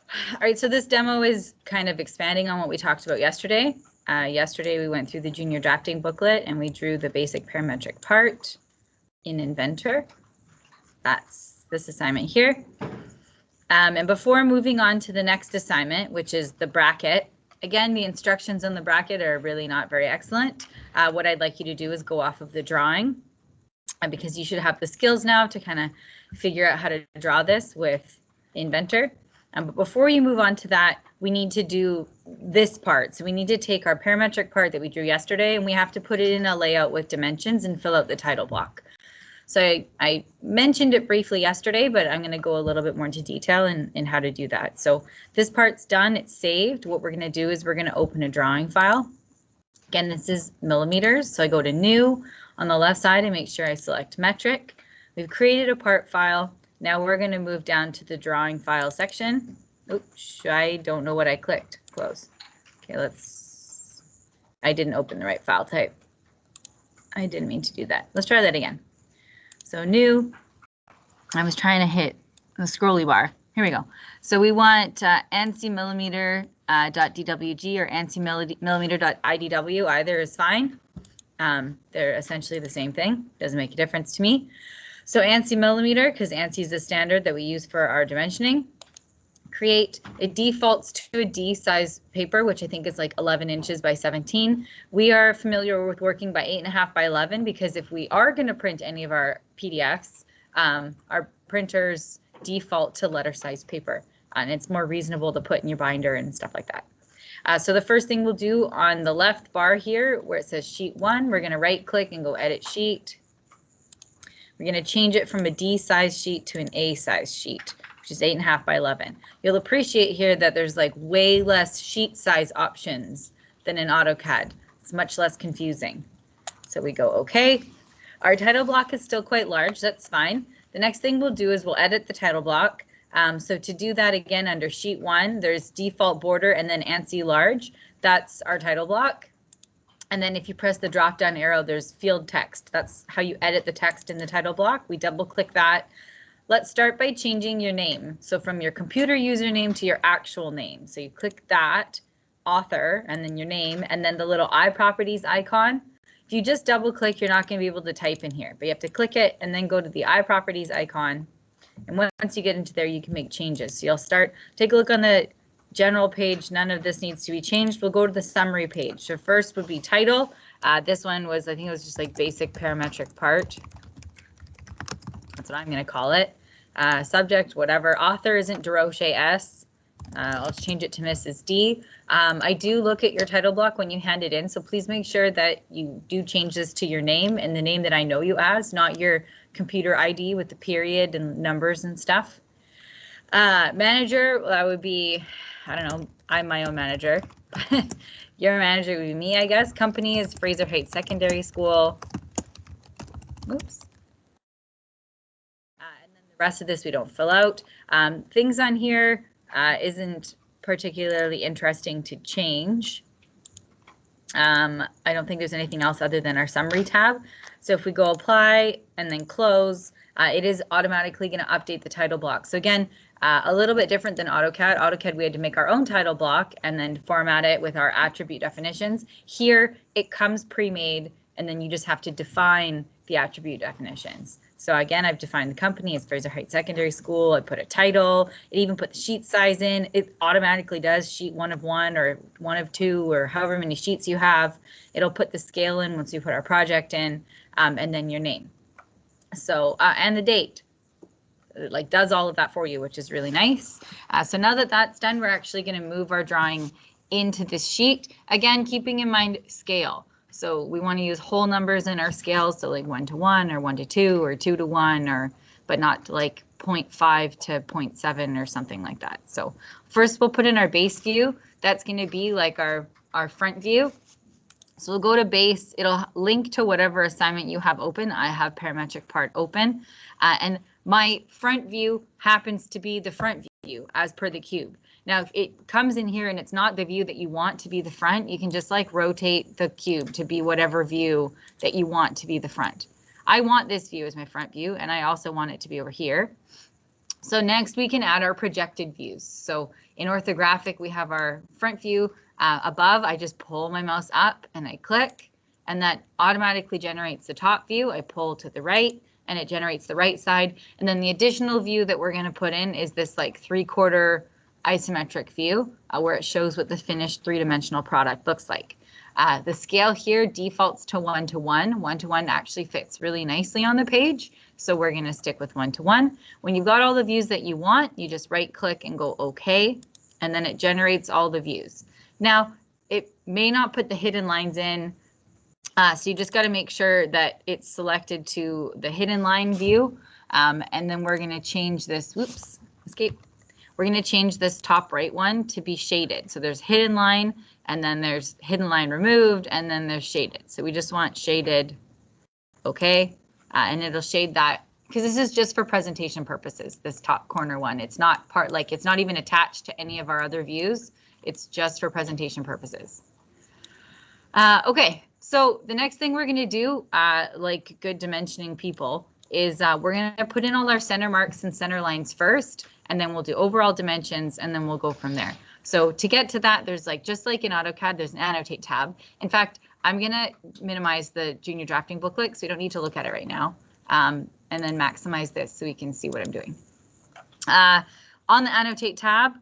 All right, so this demo is kind of expanding on what we talked about yesterday. Yesterday we went through the junior drafting booklet and we drew the basic parametric part in Inventor. That's this assignment here. And before moving on to the next assignment, which is the bracket, again, the instructions on the bracket are really not very excellent. What I'd like you to do is go off of the drawing because you should have the skills now to kind of figure out how to draw this with Inventor. But before you move on to that, we need to do this part. So we need to take our parametric part that we drew yesterday and we have to put it in a layout with dimensions and fill out the title block. So I mentioned it briefly yesterday, but I'm going to go a little bit more into detail in how to do that. So this part's done, it's saved. What we're going to do is we're going to open a drawing file. Again, this is millimeters. So I go to new on the left side and make sure I select metric. We've created a part file. Now we're going to move down to the drawing file section. Oops, I don't know what I clicked. Close. Okay, I didn't open the right file type. I didn't mean to do that. Let's try that again. So new, I was trying to hit the scrolly bar. Here we go. So we want ANSI millimeter.dwg or ANSI millimeter.idw. Either is fine. They're essentially the same thing. Doesn't make a difference to me. So ANSI millimeter, because ANSI is the standard that we use for our dimensioning. Create, it defaults to a D size paper, which I think is like 11 inches by 17. We are familiar with working by 8.5 by 11 because if we are going to print any of our PDFs, our printers default to letter size paper, and it's more reasonable to put in your binder and stuff like that. So the first thing we'll do on the left bar here where it says sheet 1, we're going to right click and go edit sheet. We're going to change it from a D size sheet to an A size sheet, which is 8.5 by 11. You'll appreciate here that there's like way less sheet size options than in AutoCAD. It's much less confusing. So we go OK. Our title block is still quite large. That's fine. The next thing we'll do is we'll edit the title block. So to do that again under sheet 1, there's default border and then ANSI large. That's our title block. And then if you press the drop down arrow, there's field text. That's how you edit the text in the title block. We double click that. Let's start by changing your name. So from your computer username to your actual name. So you click that, author, and then your name, and then the little iProperties icon. If you just double click, you're not going to be able to type in here, but you have to click it and then go to the iProperties icon. And once you get into there, you can make changes. So you'll take a look on the general page. None of this needs to be changed. We'll go to the summary page. So first would be title. This one was, I think it was just like basic parametric part. That's what I'm going to call it. Subject, whatever. Author isn't DeRoche S. I'll change it to Mrs. D. I do look at your title block when you hand it in, so please make sure that you do change this to your name and the name that I know you as, not your computer ID with the period and numbers and stuff. Manager, that would be, I don't know, I'm my own manager. Your manager would be me, I guess. Company is Fraser Heights Secondary School. Oops. And then the rest of this we don't fill out. Things on here isn't particularly interesting to change. I don't think there's anything else other than our summary tab. So if we go apply and then close, it is automatically going to update the title block. So again, a little bit different than AutoCAD. AutoCAD, we had to make our own title block and then format it with our attribute definitions. Here, it comes pre-made, and then you just have to define the attribute definitions. So again, I've defined the company as Fraser Heights Secondary School. I put a title. It even put the sheet size in. It automatically does sheet 1 of 1 or 1 of 2 or however many sheets you have. It'll put the scale in once you put our project in, and then your name. So and the date. It like does all of that for you, which is really nice. So now that that's done, we're actually going to move our drawing into this sheet. Again, keeping in mind scale. So we want to use whole numbers in our scales, so like 1 to 1 or 1 to 2 or 2 to 1, or but not like 0.5 to 0.7 or something like that. So first we'll put in our base view. That's going to be like our front view. So we'll go to base. It'll link to whatever assignment you have open. I have parametric part open, and my front view happens to be the front view as per the cube. Now, if it comes in here and it's not the view that you want to be the front, you can just like rotate the cube to be whatever view that you want to be the front. I want this view as my front view, and I also want it to be over here. So next we can add our projected views. So in orthographic, we have our front view above. I just pull my mouse up and I click, and that automatically generates the top view. I pull to the right and it generates the right side. And then the additional view that we're going to put in is this like 3/4 isometric view where it shows what the finished three-dimensional product looks like. The scale here defaults to 1:1. 1:1 actually fits really nicely on the page, so we're going to stick with 1:1. When you've got all the views that you want, you just right click and go OK, and then it generates all the views. Now, it may not put the hidden lines in, so you just got to make sure that it's selected to the hidden line view, and then we're going to change this, whoops, escape. We're going to change this top right one to be shaded. So there's hidden line, and then there's hidden line removed, and then there's shaded. So we just want shaded, okay? And it'll shade that, because this is just for presentation purposes, this top corner one. It's not part, like it's not even attached to any of our other views. It's just for presentation purposes. Okay, so the next thing we're going to do, like good dimensioning people, is we're going to put in all our center marks and center lines first, and then we'll do overall dimensions, and then we'll go from there. So to get to that, there's like, just like in AutoCAD, there's an annotate tab. In fact, I'm going to minimize the junior drafting booklet, so we don't need to look at it right now, and then maximize this so we can see what I'm doing. On the annotate tab,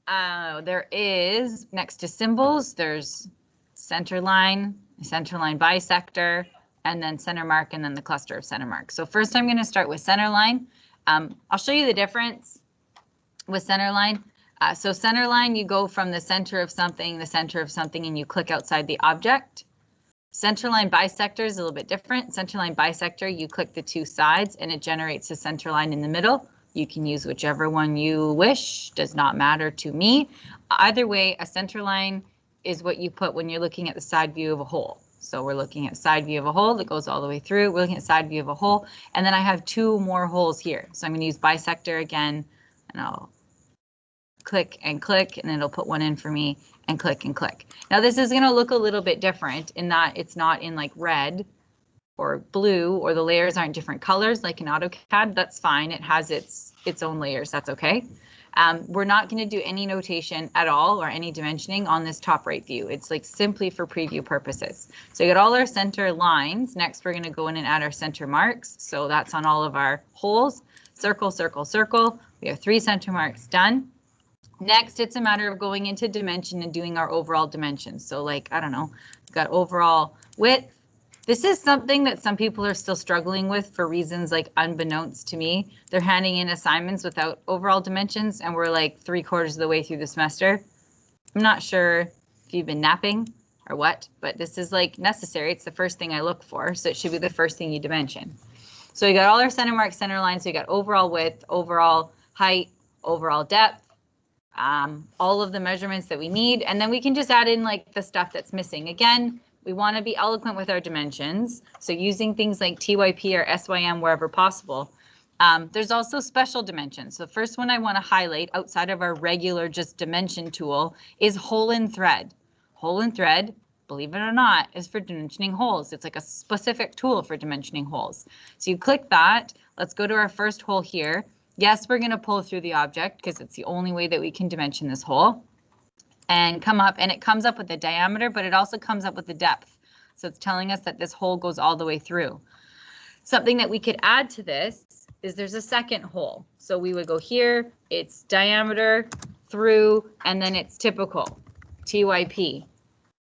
there is, next to symbols, there's center line bisector, and then center mark, and then the cluster of center marks. So first I'm going to start with center line. I'll show you the difference with center line. So center line, you go from the center of something, and you click outside the object. Center line bisector is a little bit different. Center line bisector, you click the two sides and it generates a center line in the middle. You can use whichever one you wish, does not matter to me. Either way, a center line is what you put when you're looking at the side view of a whole. So we're looking at side view of a hole that goes all the way through. We're looking at side view of a hole, and then I have two more holes here. So I'm going to use bisector again, and I'll click, and then it'll put one in for me, and click, and click. Now this is going to look a little bit different in that it's not in like red or blue, or the layers aren't different colors like in AutoCAD. That's fine. It has its own layers. That's okay. We're not going to do any notation at all or any dimensioning on this top right view. It's like simply for preview purposes. So you got all our center lines. Next, we're going to go in and add our center marks. So that's on all of our holes. Circle, circle, circle. We have 3 center marks done. Next, it's a matter of going into dimension and doing our overall dimensions. So like, I don't know, we've got overall width. This is something that some people are still struggling with for reasons like unbeknownst to me. They're handing in assignments without overall dimensions, and we're like 3/4 of the way through the semester. I'm not sure if you've been napping or what, but this is like necessary. It's the first thing I look for, so it should be the first thing you dimension. So we got all our center marks, center lines. So we got overall width, overall height, overall depth, all of the measurements that we need, and then we can just add in like the stuff that's missing. Again, we want to be eloquent with our dimensions, so using things like TYP or SYM wherever possible. There's also special dimensions. So the first one I want to highlight outside of our regular just dimension tool is hole in thread. Hole in thread, believe it or not, is for dimensioning holes. It's like a specific tool for dimensioning holes. So you click that. Let's go to our first hole here. Yes, we're going to pull through the object because it's the only way that we can dimension this hole. And come up, and it comes up with the diameter, but it also comes up with the depth. So it's telling us that this hole goes all the way through. Something that we could add to this is there's a second hole. So we would go here, it's diameter, through, and then it's typical, TYP.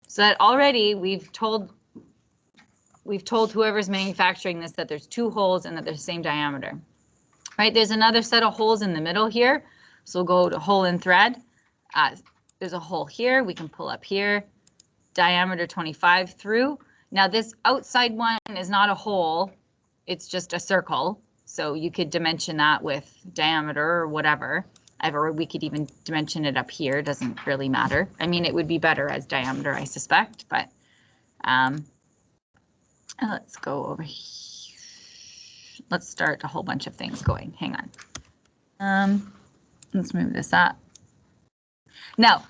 So that already we've told whoever's manufacturing this that there's 2 holes and that they're the same diameter. Right, there's another set of holes in the middle here. So we'll go to hole in thread. There's a hole here, we can pull up here, diameter 25 through. Now this outside one is not a hole, it's just a circle. So you could dimension that with diameter or whatever. We could even dimension it up here, doesn't really matter. I mean, it would be better as diameter, I suspect, but let's go over here. Let's start a whole bunch of things going, hang on. Let's move this up. Now,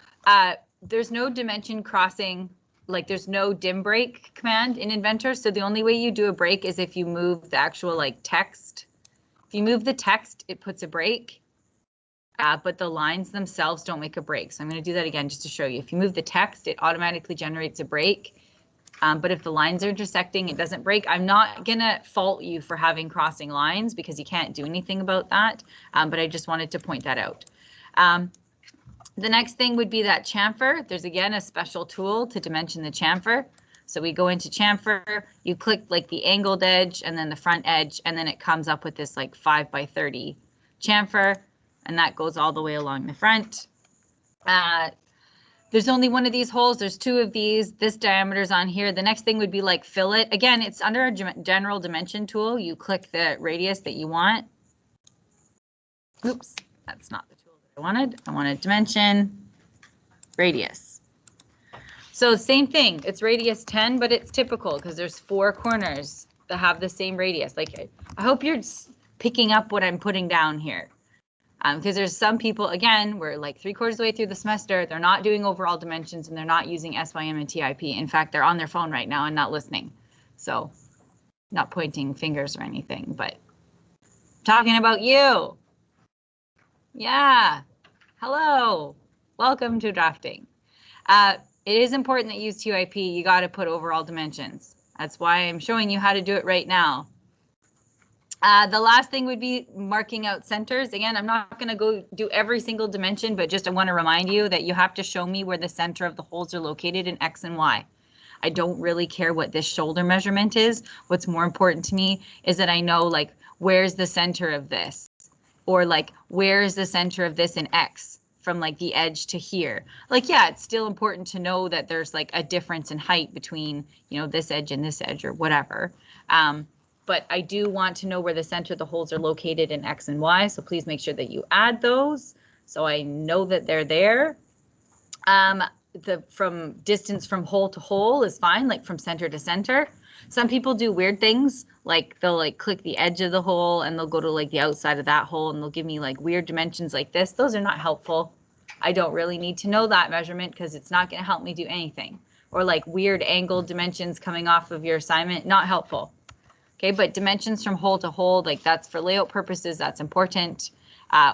there's no dimension crossing, like there's no dim break command in Inventor. So the only way you do a break is if you move the actual like text. If you move the text, it puts a break. but the lines themselves don't make a break. So I'm going to do that again just to show you. If you move the text, it automatically generates a break. But if the lines are intersecting, it doesn't break. I'm not going to fault you for having crossing lines because you can't do anything about that. But I just wanted to point that out. The next thing would be that chamfer. There's again a special tool to dimension the chamfer. So we go into chamfer, you click like the angled edge and then the front edge, and then it comes up with this like 5 by 30 chamfer, and that goes all the way along the front. There's only one of these holes. There's 2 of these. This diameter's on here. The next thing would be like fillet. Again, it's under a general dimension tool. You click the radius that you want. Oops, that's not the tool that I wanted. I wanted dimension, radius. So same thing. It's radius 10, but it's typical because there's 4 corners that have the same radius. Like, I hope you're picking up what I'm putting down here. Because there's some people, again, we're like 3/4 of the way through the semester, they're not doing overall dimensions and they're not using SYM and TIP. In fact, they're on their phone right now and not listening. So not pointing fingers or anything, but talking about you. Yeah. Hello. Welcome to drafting. It is important that you use TIP. You got to put overall dimensions. That's why I'm showing you how to do it right now. The last thing would be marking out centers. Again, I'm not going to go do every single dimension, but just I want to remind you that you have to show me where the center of the holes are located in X and Y. I don't really care what this shoulder measurement is. What's more important to me is that I know like where's the center of this, or like where is the center of this in X from like the edge to here. Like, yeah, it's still important to know that there's like a difference in height between, you know, this edge and this edge or whatever. But I do want to know where the center of the holes are located in X and Y. So please make sure that you add those so I know that they're there. From distance from hole to hole is fine, like from center to center. Some people do weird things, like they'll like click the edge of the hole and they'll go to like the outside of that hole and they'll give me like weird dimensions like this. Those are not helpful. I don't really need to know that measurement because it's not going to help me do anything. Or like weird angled dimensions coming off of your assignment, not helpful. Okay, but dimensions from hole to hole, like that's for layout purposes, that's important.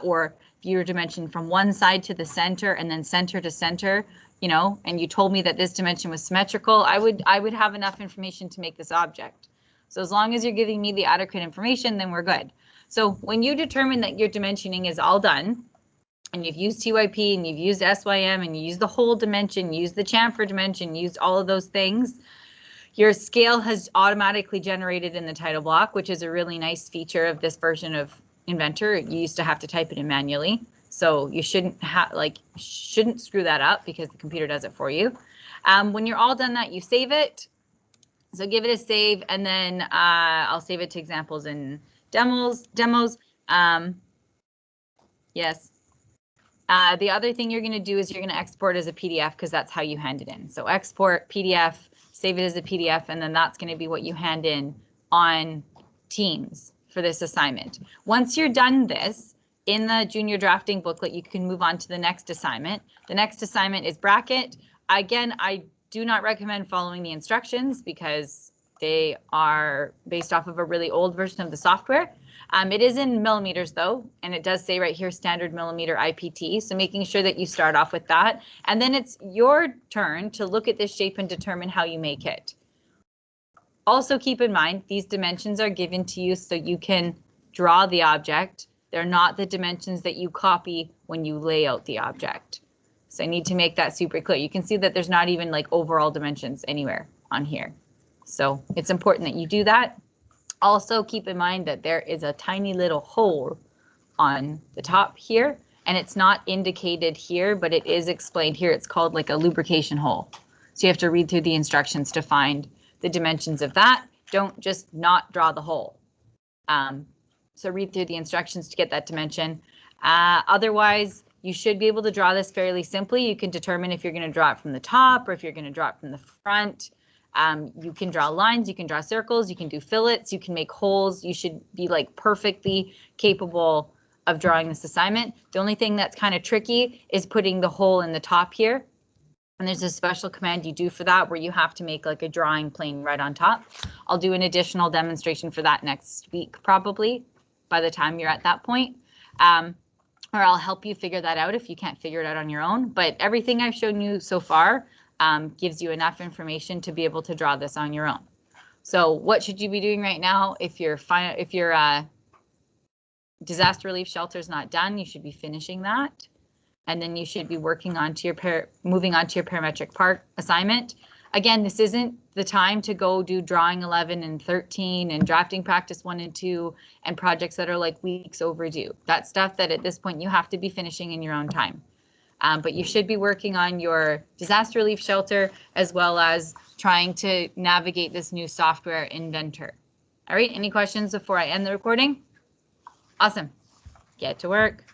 Or if you're dimension from one side to the center and then center to center, you know, and you told me that this dimension was symmetrical, I would have enough information to make this object. So as long as you're giving me the adequate information, then we're good. So when you determine that your dimensioning is all done, and you've used TYP and you've used SYM and you use the whole dimension, use the chamfer dimension, used all of those things, your scale has automatically generated in the title block, which is a really nice feature of this version of Inventor. You used to have to type it in manually. So you shouldn't screw that up because the computer does it for you. When you're all done that, you save it. So give it a save, and then I'll save it to examples and demos. Yes. The other thing you're going to do is you're going to export as a PDF because that's how you hand it in. So export PDF, save it as a PDF, and then that's going to be what you hand in on Teams for this assignment. Once you're done this, in the junior drafting booklet, you can move on to the next assignment. The next assignment is bracket. Again, I do not recommend following the instructions because they are based off of a really old version of the software. It is in millimeters though, and it does say right here standard millimeter IPT. So making sure that you start off with that. And then it's your turn to look at this shape and determine how you make it. Also keep in mind, these dimensions are given to you so you can draw the object. They're not the dimensions that you copy when you lay out the object. So I need to make that super clear. You can see that there's not even like overall dimensions anywhere on here. So it's important that you do that. Also keep in mind that there is a tiny little hole on the top here, and it's not indicated here, but it is explained here. It's called like a lubrication hole. So you have to read through the instructions to find the dimensions of that. Don't just not draw the hole. So read through the instructions to get that dimension. Otherwise, you should be able to draw this fairly simply. You can determine if you're going to draw it from the top or if you're going to draw it from the front. You can draw lines, you can draw circles, you can do fillets, you can make holes. You should be like perfectly capable of drawing this assignment. The only thing that's kind of tricky is putting the hole in the top here. And there's a special command you do for that where you have to make like a drawing plane right on top. I'll do an additional demonstration for that next week, probably by the time you're at that point. or I'll help you figure that out if you can't figure it out on your own. But everything I've shown you so far gives you enough information to be able to draw this on your own. So what should you be doing right now? If your disaster relief shelter is not done, you should be finishing that. And then you should be working on to your moving on to your parametric part assignment. Again, this isn't the time to go do drawing 11 and 13 and drafting practice 1 and 2 and projects that are like weeks overdue. That's stuff that at this point you have to be finishing in your own time. But you should be working on your disaster relief shelter as well as trying to navigate this new software Inventor. All right, any questions before I end the recording? Awesome. Get to work.